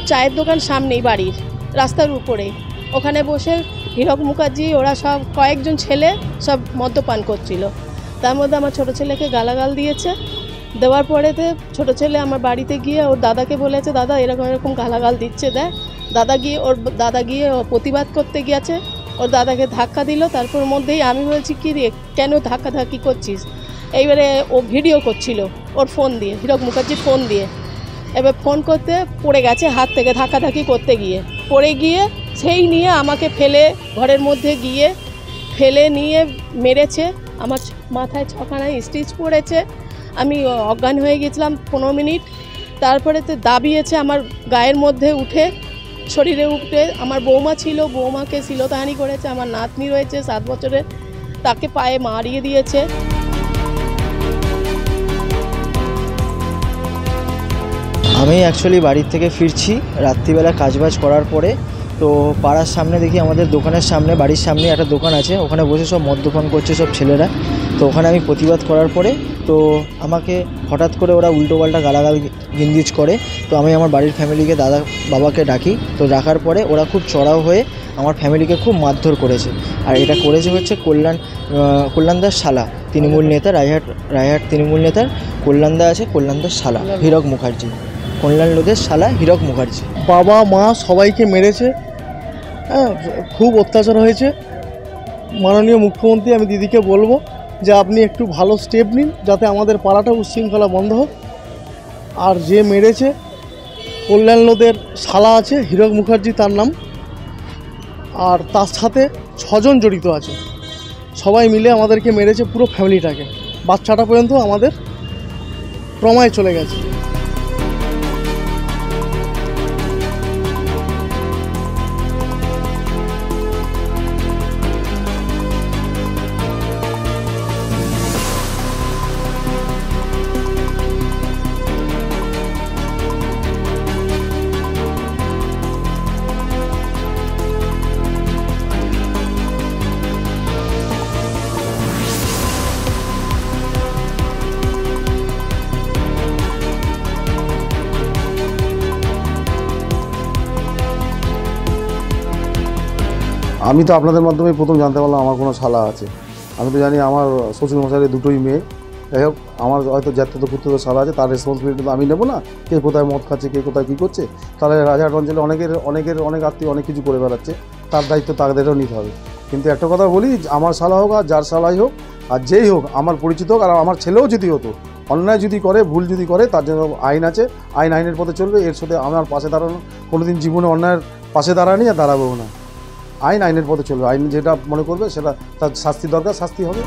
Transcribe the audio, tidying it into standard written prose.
চায়ের দোকান সামনেই বাড়ির রাস্তার উপরে, ওখানে বসে হীরক মুখার্জি ওরা সব কয়েকজন ছেলে সব মদ্যপান করছিল। তার মধ্যে আমার ছোটো ছেলেকে গালাগাল দিয়েছে। দেওয়ার পরেতে ছোটো ছেলে আমার বাড়িতে গিয়ে ওর দাদাকে বলেছে, দাদা এরকম এরকম গালাগাল দিচ্ছে, দেখ। দাদা গিয়ে প্রতিবাদ করতে গিয়েছে, ওর দাদাকে ধাক্কা দিল। তারপর মধ্যেই আমি বলছি, কী রে কেন ধাক্কাধাক্কি করছিস? এইবারে ও ভিডিও করছিল ওর ফোন দিয়ে, হীরক মুখার্জির ফোন দিয়ে। এবার ফোন করতে পড়ে গেছে হাত থেকে, ধাক্কাধাক্কি করতে গিয়ে পড়ে গিয়ে সেই নিয়ে আমাকে ফেলে ঘরের মধ্যে গিয়ে ফেলে নিয়ে মেরেছে। আমার মাথায় 6খানা স্টিচ পড়েছে, আমি অজ্ঞান হয়ে গেছিলাম 15 মিনিট। তারপরে তো দাবিয়েছে আমার গায়ের মধ্যে উঠে, শরীরে উঠে। আমার বৌমা ছিল, বৌমাকে শ্লীলতাহানি করেছে। আমার নাতনি রয়েছে 7 বছরের, তাকে পায়ে মারিয়ে দিয়েছে। আমি অ্যাকচুয়ালি বাড়ির থেকে ফিরছি রাত্রিবেলা কাজবাজ করার পরে। তো পাড়ার সামনে দেখি আমাদের দোকানের সামনে, বাড়ির সামনে একটা দোকান আছে, ওখানে বসে সব মদ্যপান করছে সব ছেলেরা। তো ওখানে আমি প্রতিবাদ করার পরে তো আমাকে হঠাৎ করে ওরা উল্টোপাল্টা গালাগাল গিন্দিজ করে। তো আমি আমার বাড়ির ফ্যামিলিকে, দাদা বাবাকে ডাকি। তো ডাকার পরে ওরা খুব চড়াও হয়ে আমার ফ্যামিলিকে খুব মারধর করেছে। আর এটা করেছে হচ্ছে কল্যাণদার শালা, তৃণমূল নেতা, রায়হাট তৃণমূল নেতার কল্যাণদা আছে, কল্যাণদার শালা হীরক মুখার্জি, কল্যাণ লোদের শালা হীরক মুখার্জি। বাবা মা সবাইকে মেরেছে, হ্যাঁ, খুব অত্যাচার হয়েছে। মাননীয় মুখ্যমন্ত্রী, আমি দিদিকে বলবো যে আপনি একটু ভালো স্টেপ নিন যাতে আমাদের পাড়াটা উচ্ছৃঙ্খলা বন্ধ হোক। আর যে মেরেছে কল্যাণ লোদের শালা আছে, হীরক মুখার্জি তার নাম, আর তার সাথে 6 জন জড়িত আছে। সবাই মিলে আমাদেরকে মেরেছে, পুরো ফ্যামিলিটাকে, বাচ্চাটা পর্যন্ত আমাদের ট্রমায় চলে গেছে। আমি তো আপনাদের মাধ্যমে প্রথম জানতে পারলাম আমার কোনো শালা আছে। আমি তো জানি আমার শ্বশুরমশাইয়ের 2টোই মেয়ে। যাই হোক, আমার হয়তো জ্যাঠতো পুত্র শালা আছে, তার রেসপন্সিবিলিটি তো আমি নেবো না। কে কোথায় মদ খাচ্ছে, কে কোথায় কী করছে, তাহলে রাজারহাট অঞ্চলে অনেক আত্মীয় অনেক কিছু করে বেড়াচ্ছে, তার দায়িত্ব তাদেরও নিতে হবে। কিন্তু একটা কথা বলি, আমার শালা হোক আর যার শালাই হোক আর যেই হোক, আমার পরিচিত হোক আর আমার ছেলেও যদি হতো, অন্যায় যদি করে, ভুল যদি করে, তার জন্য আইন আছে, আইনের পথে চলবে। এর সাথে আমার পাশে দাঁড়ানো, কোনোদিন জীবনে অন্যায়ের পাশে দাঁড়ানি আর দাঁড়াবেও না। আইনের পথে চলবে, আইন যেটা মনে করবে সেটা তার শাস্তি দরকার, শাস্তি হবে।